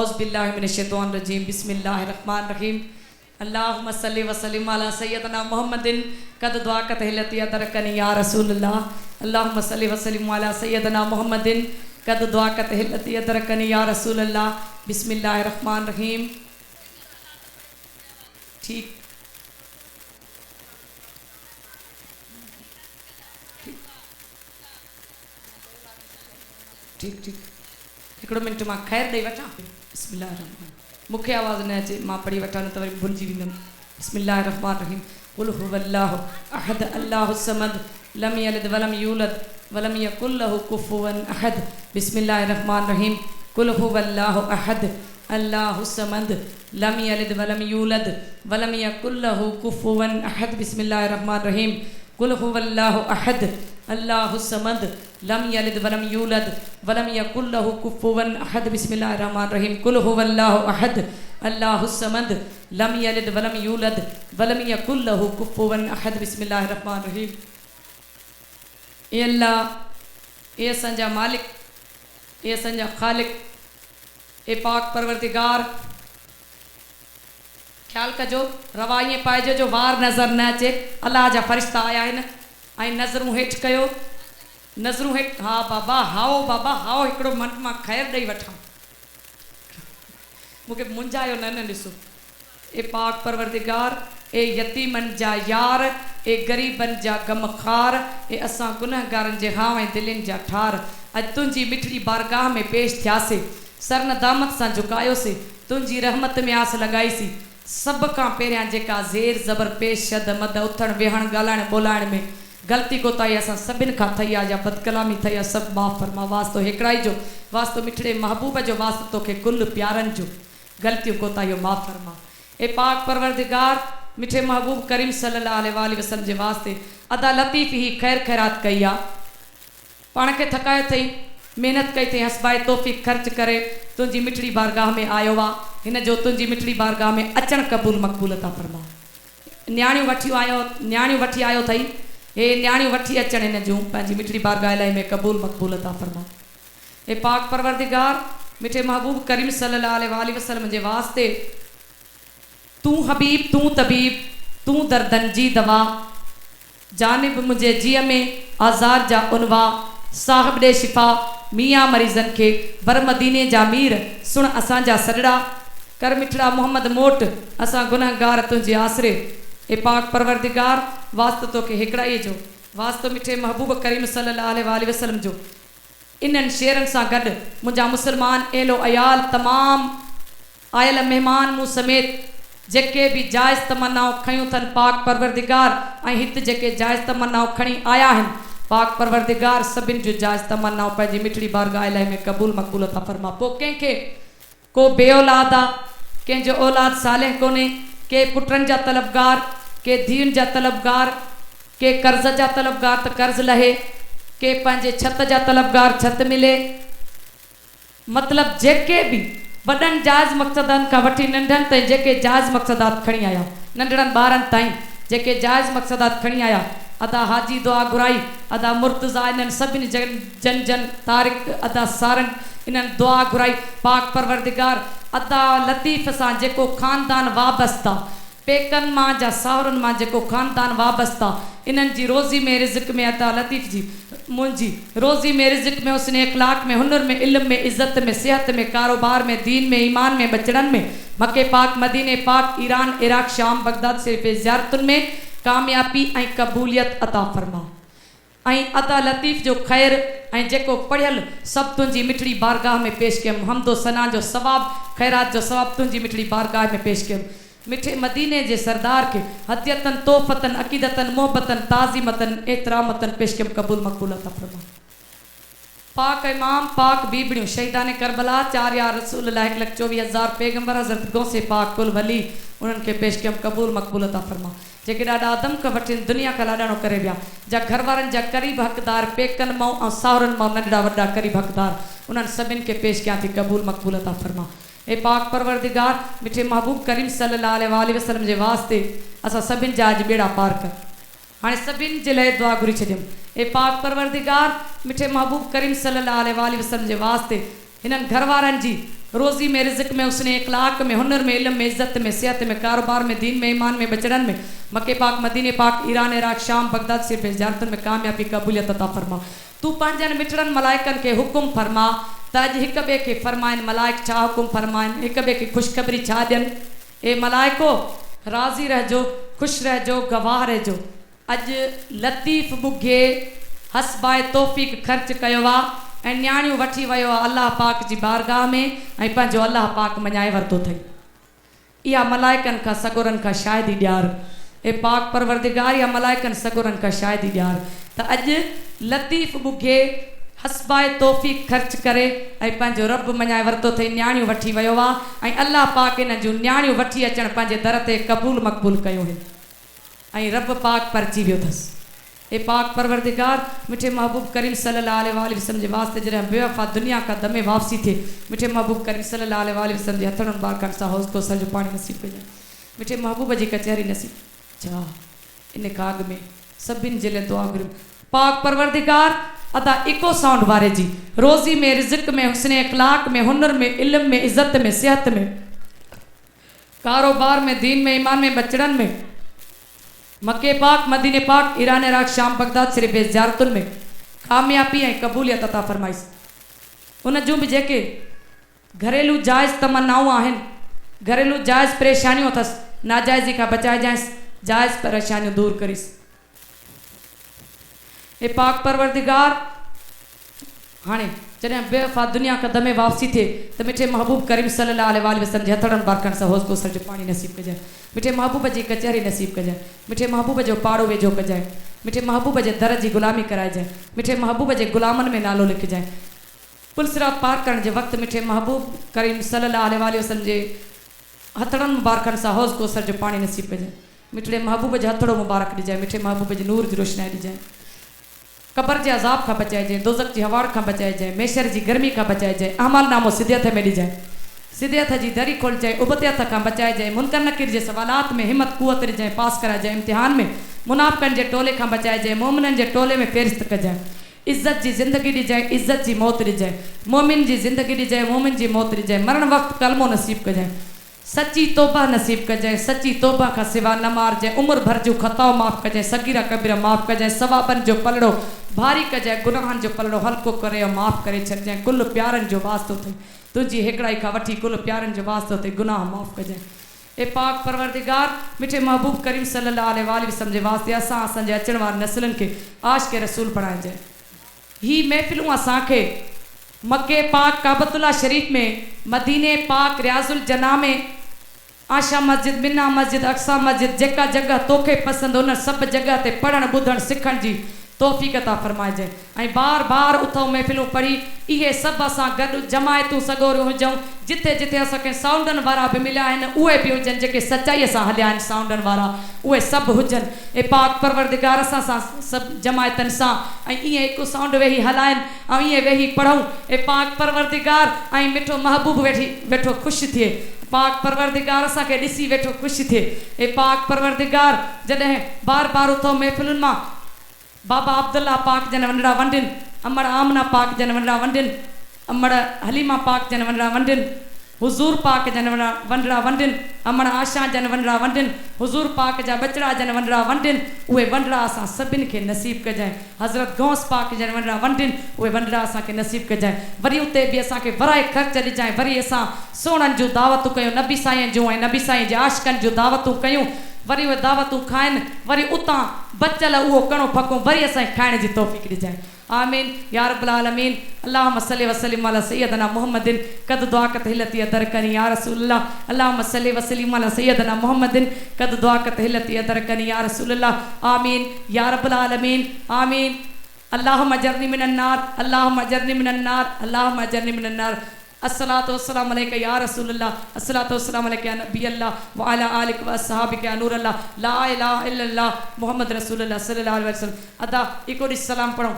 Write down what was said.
औज़ुबिल्लाहिमिनश्शैतानिर्रजीम बिस्मिल्लाहिर्रहमानिर्रहीम अल्लाहुम्मा सल्लि व सल्लिम अला सय्यदना मुहम्मदिन कद दुआ का तहलती अदरकनी या रसूलल्लाह अल्लाहुम्मा सल्लि व सल्लिम अला सय्यदना मुहम्मदिन कद दुआ का तहलती अदरकनी या रसूलल्लाह बिस्मिल्लाहिर्रहमानिर्रहीम। ठीक ठीक ठीक हिकिड़ो मिनट मां ख़ैर ॾेई वठां। बिस्मिल्लाहिर्रहमान मूंखे आवाज़ न अचे मां पढ़ी वठां न त वरी भुलिजी वेंदमि। बिस्मिल्लाहिर्रहमानिर्रहीम कुल हुवल्लाहु अहद अल्लाहु समद लम यलिद वलम यूलद वलम यकुल लहु कुफुवन अहद। बिस्मिल्लाहिर्रहमानिर्रहीम कुल हुवल्लाहु अहद अल्लाहु समद लम यलिद वलम यूलद वलम यकुल लहु कुफुवन अहद। बिस्मिल्लाहिर्रहमानिर्रहीम कुल हुवल्लाहु अहद अल्लाहु समद लम यलिद वलम यूलद वलम यकुल लहु कुफुवन अहद। बिस्मिल्लाहिर्रहमानिर्रहीम कुल हुवल्लाहु अहद अल्लाहु समद लम यलिद वलम यूलद वलम यकुल लहु कुफुवन अहद। बिस्मिल्लाहिर्रहमानिर्रहीम। ए अल्लाह, ए असांजा मालिक, ए असांजा खालिक, ए पाक परवरदिगार, ख्याल कजो रवा ईअं पाइजो जो वार नज़र न अचे। अल्लाह जा फरिश्ता आया आहिनि ऐं नज़रूं हेठि कयो, नज़रूं हेठि। हा बाबा हाओ, बाबा हाओ, हिकिड़ो मन मां ख़ैरु ॾेई वठां, मूंखे मुंझायो न ॾिसो। ए पाक परवरदिगार, ए यतीमनि जा यार, ए ग़रीबनि जा गमखार, ए असां गुनहगारनि जे हाव ऐं दिलनि जा ठार। अॼु तुंहिंजी मिठड़ी बारगाह में पेश थियासीं, सर नदामत सां झुकायोसीं, तुंहिंजी रहमत में आस लॻाईसीं। सभ खां पहिरियां जेका ज़ेर ज़बर पेश शद मद उथण वेहण ॻाल्हाइण ॿोलाइण में ग़लती कोताही असां सभिनि खां थई आहे या बदकलामी थई आहे, सभु माफ़ फरमा। वास्तो हिकिड़ाई जो, वास्तो मिठड़े महबूब जो, वास्तो तोखे कुल प्यारनि जो, ग़लतियूं कोताहियूं माफ़ फरमा। ए पाक परवरदिगार, मिठे महबूब करीम सल्लल्लाहु अलैहि वसल्लम जे वास्ते अदा लतीफ़ ही ख़ैर ख़ैरात कई आहे। पाण खे थकायो अथई, महिनत कई अथई, हसबाए तौफ़ीक़ ख़र्च करे तुंहिंजी मिठड़ी बारगाह में आयो आहे। हिन जो तुंहिंजी मिठड़ी बारगाह में अचणु क़बूल मक़बूल अता फरमा। न्याणियूं वठी आयो अथई, हे न्याणियूं वठी अचनि हिन जूं पंहिंजी मिठड़ी बारगाह इलाही में क़बूल मक़बूल अता फरमा। हे पाक परवरदिगार, मिठे महबूब करीम सल्लल्लाहु अलैहि वसल्लम जे वास्ते तूं हबीब, तूं तबीब, तूं दर्दन जी दवा, जानिब मुंहिंजे जीअ में आज़ार जा उनवा, साहिब ॾे शिफ़ा मियाँ मरीज़नि खे, बर मदीने जा मीर सुण असांजा सॾड़ा, कर मिठड़ा मोहम्मद मोट असां गुनहगार तुंहिंजे आसरे। ए पाक परवरदिगार, वास्तो तोखे हिकिड़ाई जो, वास्तो मिठे महबूब करीम सल्लल्लाहु अलैहि वसल्लम जो। इन्हनि शेरनि सां गॾु मुंहिंजा मुस्लमान एलो अयाल, तमाम आयल महिमान मूं समेत जेके बि जाइज़ तमन्नाऊं खयूं अथनि पाक परवरदिगार, ऐं हिते जेके जाइज़ तमन्नाऊं खणी आया आहिनि पाक परवरदिगार, सभिनि जो जाइज़ तमन्नाऊं पंहिंजी मिठड़ी बारगाह इलाही में क़बूल मक़बूल अता फरमा। पोइ कंहिंखे को बे औलाद आहे, कंहिंजो औलाद सालेह कोन्हे, के पुटनि जा तलबगार, के धीउनि जा तलबगार, के कर्ज़ जा तलबगार त कर्ज़ लहे, के पंहिंजे छत जा तलबगार छत मिले। मतिलबु जेके बि वॾनि जाइज़ मक़सदनि खां वठी नंढनि ताईं जेके जाइज़ मक़सदात खणी आया, नंढड़नि ॿारनि ताईं जेके जाइज़ मक़सदात खणी आया, अदा हाजी दुआ घुराई, अदा मुर्तज़ा, इन्हनि सभिनी जन जन तारिक, अदा सारंग, इन्हनि दुआ घुराई। पाक परवरदिगार, अदा लतीफ़ सां जेको ख़ानदान वाबस्ता, पेकनि मां जा साहुरनि मां जेको ख़ानदान वाबस्ता, इन्हनि जी रोज़ी में रिज़्क़ में अता लतीफ़ जी मुंहिंजी रोज़ी में रिज़्क़ में, उसने इख़लाक़ में, हुनर में, इल्म में, इज़्ज़त में, सेहत में, कारोबार में, दीन में, ईमान में, बचड़नि में, मके पाक, मदीने पाक, ईरान, इराक़, शाम, बगदाद शरीफ़ ज़ियारतुनि में कामयाबी ऐं क़बूलियत अता फरमा। ऐं अता लतीफ़ जो ख़ैर ऐं जेको पढ़ियल सभु तुंहिंजी मिठड़ी बारगाह में पेश कयमि, हमदो सना जो सवाबु, ख़ैरात जो सवाबु तुंहिंजी मिठड़ी बारगाह में पेश कयमि। मिठे मदीने जे सरदार के हदियतन, तोहफ़तन, अक़ीदतन, मोहब्बतन, ताज़ीमतन, एतरामतन पेश कयमि, क़बूल मक़बूल अता फरमा। पाक इमाम, पाक बीबड़ियों, शहीदान करबला, 4 यार रसूल 1,24,000 पैगंबर, हज़रत गौसे पाक कुल वली, उन्हनि खे पेश कयमि, क़बूल मक़बूल अता फरमा। जेके ॾाढा आदम खां वठी दुनिया खां लाॾाणो करे विया, जा घर वारनि जा क़रीब हक़दार, पेकनि मां ऐं साहुरनि मां नंढड़ा वॾा क़रीब हक़दार, उन्हनि सभिनि खे पेश कयां थी, क़बूल मक़बूल अता फरमा। ए पाक परवरदिगार, मिठे महबूब करीम सल्लल्लाहु अलैहि वसल्लम जे वास्ते असां सभिनि जा अॼु बेड़ा पार कर। हाणे सभिनि जे लाइ दुआ घुरी छॾियमि। ए पाक परवरदिगार, मिठे महबूब करीम सल्लल्लाहु अलैहि वसल्लम जे वास्ते हिननि घर वारनि जी रोज़ी में, रिज़्क में, उसने इखलाक में, हुनर में, इल्म में, इज़्ज़त में, सेहत में, कारोबार में, दीन में, ईमान में, बचड़न में, मक्के पाक, मदीने पाक, ईरान, इराक, शाम, बगदाद से बेजारतन में कामयाबी कबूलियत अता फरमा। तू पंजन मिठड़न मलाइकन के हुक्म फरमा त अज हिक बे के फरमाइन मलाइक छा हुक्म फरमाइन, हिक बे के खुशखबरी छा ॾियनि। ए मलाइको राज़ी रहजो, खुश रहजो, गवाह रहजो। अज लतीफ़ बुगे हसबाए तौफ़ीक़ ख़र्च कयो आहे ऐं न्याणियूं वठी वियो आहे अल्लाह पाक जी बारगाह में ऐं पंहिंजो अल्लाह पाक मञाए वरितो अथई। इहा मलाइकनि खां सगुरनि खां शायदि ॾियार ए पाक परवरदिगार, या मलाइकनि सगुरनि खां शायदि ॾियार त अॼु लतीफ़ बुगे हसबाए तौफ़ीक़ ख़र्च करे ऐं पंहिंजो रब मञाए वरितो अथई, न्याणियूं वठी वियो आहे ऐं अल्लाह पाक इन जूं न्याणियूं वठी अचणु पंहिंजे दर ते क़बूल मक़बूल कयो हुई ऐं रब पाक परची वियो अथसि। ए पाक परवरदिगार, मिठे महबूब करीम सल्लल्लाहु अलैहि वसल्लम जे वास्ते जॾहिं बेवफ़ा दुनिया का दमे वापसी थिए, मिठे महबूब करीम सल्लल्लाहु अलैहि वसल्लम जे हथनि मुबारकनि सां हौज़ कौसर जो पाणी नसीब कजांइ, मिठे महबूब जी कचहरी नसीब जा इन काग में सभिनि जे लाइ दुआ घुरियूं। पाक परवरदिगार अदा इको साउंड वारे जी रोज़ी में, रिज़्क में, हुस्न इखलाक में, हुनर में, इल्म में, इज़्ज़त में, सेहत में, कारोबार में, दीन में, ईमान में, बचड़न में, मक्के पाक, मदीने पाक, ईरान, इराक, शाम, बगदाद शरीफ बेज़ियारतुनि में कामयाबी ऐं क़बूलियत अता फरमाइस। उन जूं बि जेके घरेलू जायज़ तमन्नाऊं आहिनि, घरेलू जायज़ परेशानियूं अथसि, नाजाइज़ी खां बचाइजांइसि, जायज़ परेशानियूं दूर करीस। ए पाक परवरदिगार, हाणे जॾहिं बेवफ़ा दुनिया का दमे वापसी थिए त मिठे महबूब करीम सल्लल्लाहु अलैहि वसल्लम जे हथड़नि बारकनि सां हौज़ कौसर जो पाणी नसीब कजांइ, मिठे महबूब जी कचहरी नसीब कजांइ, मिठे महबूब जो पाड़ो वेझो कजांइ, मिठे महबूब जे दर जी ग़ुलामी कराइजांइ, मिठे महबूब जे ग़ुलामनि में नालो लिखजांइ। पुलसिरात पार करण जे वक़्तु मिठे महबूब करीम सल्लल्लाहु अलैहि वसल्लम जे हथड़नि मुबारकनि सां हौज़ कौसर जो पाणी नसीब कजांइ, मिठड़े महबूब जो हथड़ो मुबारक ॾिजांइ, मिठे महबूब जे नूर जी रोशनाई ॾिजांइ। कबर जे अज़ाब खां बचाइजांइ, दोज़ख जी हवाड़ खां बचाइजांइ, मेशर जी गर्मी खां बचाइजांइ, अहमाल नामो सिधे हथ में ॾिजांइ, सिधे हथ जी दरी खोलिजांइ, उबते हथ खां बचाइजांइ, मुनकर नकीर जे सवालात में हिम्मत कुवत ॾिजांइ, पास कराइजांइ, इम्तिहान में मुनाफ़िक़नि जे टोले खां बचाइजांइ, मोमिननि जे टोले में फ़हिरिस्त कजांइ, इज़्ज़त जी ज़िंदगी ॾिजांइ, इज़्ज़त जी मौत ॾिजांइ, मोमिन जी ज़िंदगी ॾिजांइ, मोमिन जी मौत ॾिजांइ, मरण वक़्तु कलमो नसीब कजांइ, सच्ची तौबा नसीब कजांइ, सच्ची तौबा खां सिवा न मारजांइ, उम्र भर जूं ख़ताऊं माफ़ कजांइ, सगीरा कबीरा माफ़ कजांइ, सवाबनि जो पलड़ो भारी कजांइ, गुनाहनि जो पलड़ो हल्को करे ऐं माफ़ करे छॾिजांइ। कुल प्यारनि जो वास्तो अथई, तुंहिंजी हिकिड़ाई खां वठी कुल प्यारनि जो वास्तो अथई, गुनाह माफ़ कजांइ। ए पाक परवरदिगार, मिठे महबूब करीम सल्लल्लाहु अलैहि वसल्लम जे वास्ते असां असांजे अचण वारे नस्लनि खे आशिक़ रसूल बणाइजांइ। ही महफ़िलूं असांखे मक्के पाक, काबतुल्लाह शरीफ़ में, मदीने पाक, रियाज़ुल जन्ना में, आशा मस्जिद, मिना मस्जिद, अक्सा मस्जिद, जेका जगह तोखे पसंदि उन सभु जगह ते पढ़णु ॿुधणु सिखण जी तौफ़ीक़ अता फरमाइजांइ ऐं बार बार उथो महफ़िलूं पढ़ी इहे सभु असां गॾु जमायतूं सगोरियूं हुजूं, जिथे जिथे असांखे साउंडनि वारा बि मिलिया आहिनि उहे बि हुजनि, जेके सचाईअ सां हलिया आहिनि साउंडनि वारा उहे सभु हुजनि। ए पाक परवरदिगार, असां सां सभु जमायतनि सां ऐं ईअं हिकु साउंड वेही हलाइनि ऐं ईअं वेही पढ़ूं। ए पाक परवरदिगार, ऐं मिठो महबूब वेठो ख़ुशि थिए, पाक परवरदिगार असांखे ॾिसी वेठो ख़ुशि थिए। ए पाक परवरदिगार, जॾहिं बार बार उथो महफ़िलुनि मां बाबा अब्दुल्ला पाक जन वनड़ा वंडिन, अमड़ आमना पाक जन वनड़ा वंडिन, अमड़ हलीमा पाक जन वनड़ा वंडिन, हुज़ूर पाक जन वनड़ा वंडिन, अमड़ आशा जन वनड़ा वंडिन, हुज़ूर पाक जा बचड़ा जन वनड़ा वंडिन, उहे वनड़ा असां सभिनि खे नसीब कजांइ। हज़रत गौस पाक जन वनड़ा वंडिन, उहे वनड़ा असांखे नसीब कजांइ। वरी उते बि असांखे वराए ख़र्च ॾिजांइ, वरी असां सोणनि जूं दावतूं कयूं, नबी साईं जूं ऐं नबी साईं जे आशिक़नि जूं दावतूं कयूं, वरी उहे दावतूं खाइनि, वरी उतां बचियल उहो कणो फको वरी असांखे खाइण जी तौफ़ीक़ ॾिजांइ। आमीन या रब्बल आलमीन। अल्लाहुम्मा सल्लि वसल्लिम अला सय्यदना मुहम्मदिन कद दुआ कत हिलती अदरकनी या रसूलल्लाह। अल्लाहुम्मा सल्लि वसल्लिम अला सय्यदना मुहम्मदिन कद दुआ कत हिलती अदरकनी या रसूलल्लाह। आमीन या रब्बल आलमीन। आमीन। अल्लाहुम्मा अजरनी मिनन नार, अल्लाहुम्मा अजरनी मिनन नार, अल्लाहुम्मा अजरनी मिनन नार। अस्सलातु वस्सलामु अलैका या रसूलल्लाह, अस्सलातु वस्सलामु अलैका या नबी अल्लाह व अला आलिक व अस्हाबिक या नूर अल्लाह, ला इलाहा इल्लल्लाह मुहम्मद रसूलुल्लाह सल्लल्लाहु अलैहि वसल्लम। अदा इको ॾिस सलाम पढ़ो।